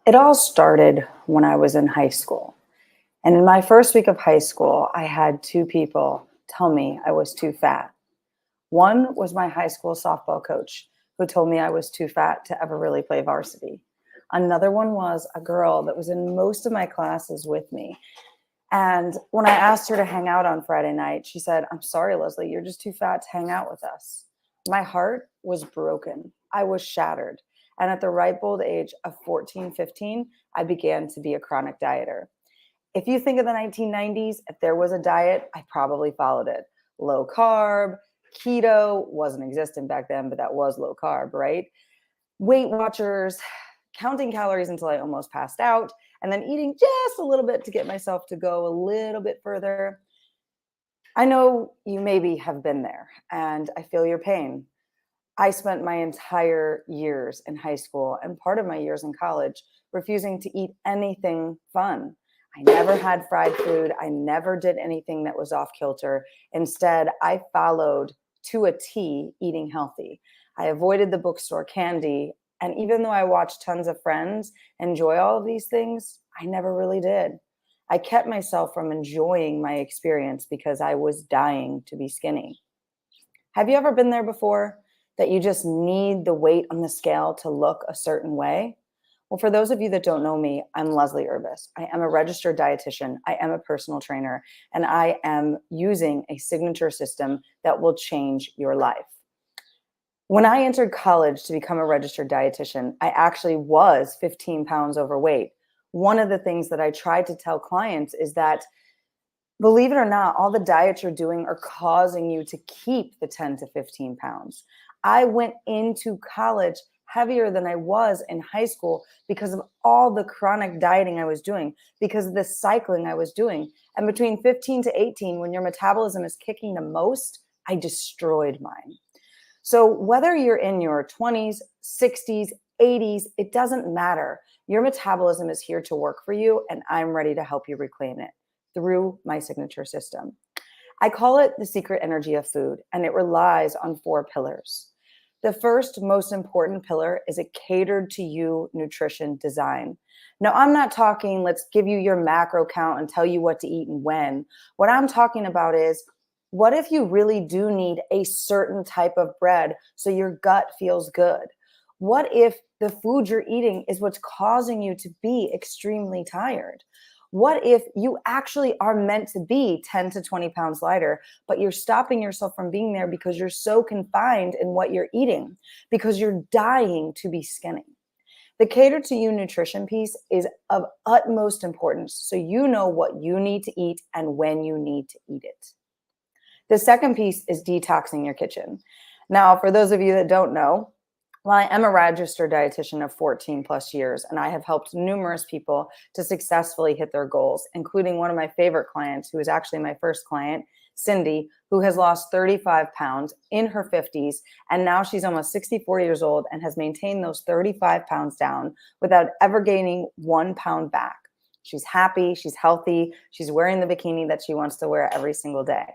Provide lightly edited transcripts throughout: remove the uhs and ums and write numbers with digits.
It all started when I was in high school. And in my first week of high school, I had two people tell me I was too fat. One was my high school softball coach, who told me I was too fat to ever really play varsity. Another one was a girl that was in most of my classes with me. And when I asked her to hang out on Friday night, she said, "I'm sorry, Leslie, you're just too fat to hang out with us." My heart was broken. I was shattered. And at the ripe old age of 14, 15, I began to be a chronic dieter. If you think of the 1990s, if there was a diet, I probably followed it. Low carb, keto wasn't existent back then, but that was low carb, right? Weight Watchers, counting calories until I almost passed out, and then eating just a little bit to get myself to go a little bit further. I know you maybe have been there, and I feel your pain. I spent my entire years in high school and part of my years in college refusing to eat anything fun. I never had fried food. I never did anything that was off kilter. Instead, I followed to a T eating healthy. I avoided the bookstore candy. And even though I watched tons of friends enjoy all of these things, I never really did. I kept myself from enjoying my experience because I was dying to be skinny. Have you ever been there before? That you just need the weight on the scale to look a certain way? Well, for those of you that don't know me, I'm Leslie Urbis. I am a registered dietitian. I am a personal trainer, and I am using a signature system that will change your life. When I entered college to become a registered dietitian, I actually was 15 pounds overweight. One of the things that I tried to tell clients is that, believe it or not, all the diets you're doing are causing you to keep the 10 to 15 pounds. I went into college heavier than I was in high school because of all the chronic dieting I was doing, because of the cycling I was doing. And between 15 to 18, when your metabolism is kicking the most, I destroyed mine. So whether you're in your 20s, 60s, 80s, it doesn't matter. Your metabolism is here to work for you, and I'm ready to help you reclaim it through my signature system. I call it the secret energy of food, and it relies on 4 pillars. The first most important pillar is a catered to you nutrition design. Now, I'm not talking, let's give you your macro count and tell you what to eat and when. What I'm talking about is, what if you really do need a certain type of bread so your gut feels good? What if the food you're eating is what's causing you to be extremely tired? What if you actually are meant to be 10 to 20 pounds lighter, but you're stopping yourself from being there because you're so confined in what you're eating, because you're dying to be skinny? The cater to you nutrition piece is of utmost importance, so you know what you need to eat and when you need to eat it. The second piece is detoxing your kitchen. Now, for those of you that don't know, well, I am a registered dietitian of 14 plus years, and I have helped numerous people to successfully hit their goals, including one of my favorite clients, who is actually my first client, Cindy, who has lost 35 pounds in her 50s. And now she's almost 64 years old and has maintained those 35 pounds down without ever gaining 1 pound back. She's happy, she's healthy, she's wearing the bikini that she wants to wear every single day.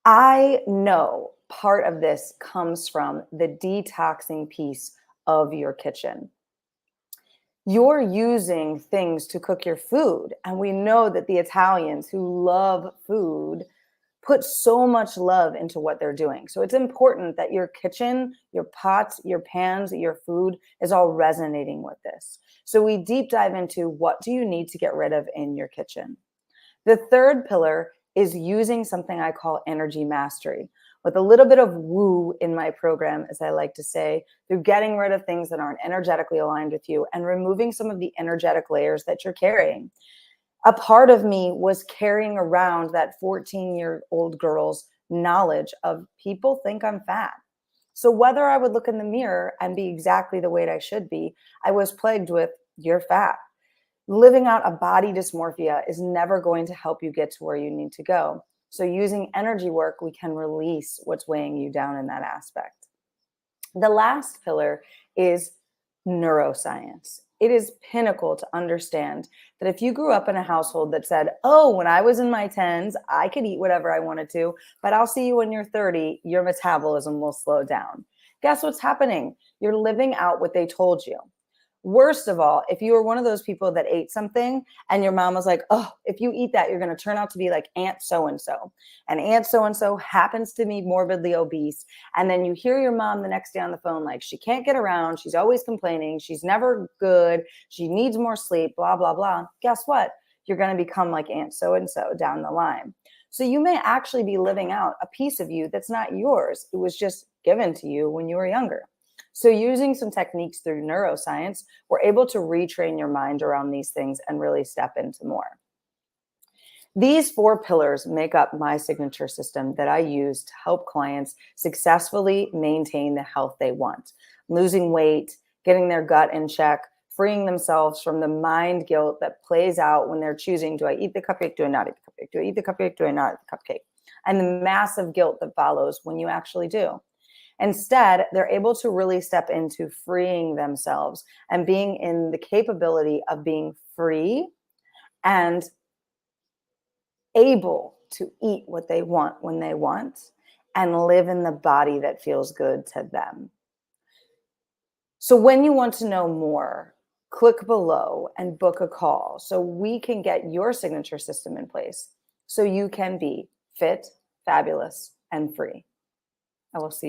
I know part of this comes from the detoxing piece of your kitchen. You're using things to cook your food. And we know that the Italians, who love food, put so much love into what they're doing. So it's important that your kitchen, your pots, your pans, your food is all resonating with this. So we deep dive into, what do you need to get rid of in your kitchen? The third pillar is using something I call energy mastery, with a little bit of woo in my program, as I like to say, through getting rid of things that aren't energetically aligned with you and removing some of the energetic layers that you're carrying. A part of me was carrying around that 14-year-old girl's knowledge of, people think I'm fat. So whether I would look in the mirror and be exactly the weight I should be, I was plagued with, you're fat. Living out a body dysmorphia is never going to help you get to where you need to go. So using energy work, we can release what's weighing you down in that aspect. The last pillar is neuroscience. It is pinnacle to understand that if you grew up in a household that said, oh, when I was in my 10s, I could eat whatever I wanted to, but I'll see you when you're 30, your metabolism will slow down. Guess what's happening? You're living out what they told you. Worst of all, if you were one of those people that ate something and your mom was like, oh, if you eat that, you're going to turn out to be like Aunt so-and-so. And Aunt so-and-so happens to be morbidly obese. And then you hear your mom the next day on the phone, like she can't get around. She's always complaining. She's never good. She needs more sleep, blah, blah, blah. Guess what? You're going to become like Aunt so-and-so down the line. So you may actually be living out a piece of you that's not yours. It was just given to you when you were younger. So using some techniques through neuroscience, we're able to retrain your mind around these things and really step into more. These 4 pillars make up my signature system that I use to help clients successfully maintain the health they want. Losing weight, getting their gut in check, freeing themselves from the mind guilt that plays out when they're choosing, do I eat the cupcake? Do I not eat the cupcake? Do I eat the cupcake? Do I not eat the cupcake? And the massive guilt that follows when you actually do. Instead, they're able to really step into freeing themselves and being in the capability of being free and able to eat what they want when they want and live in the body that feels good to them. So when you want to know more, click below and book a call so we can get your signature system in place so you can be fit, fabulous, and free. I will see you.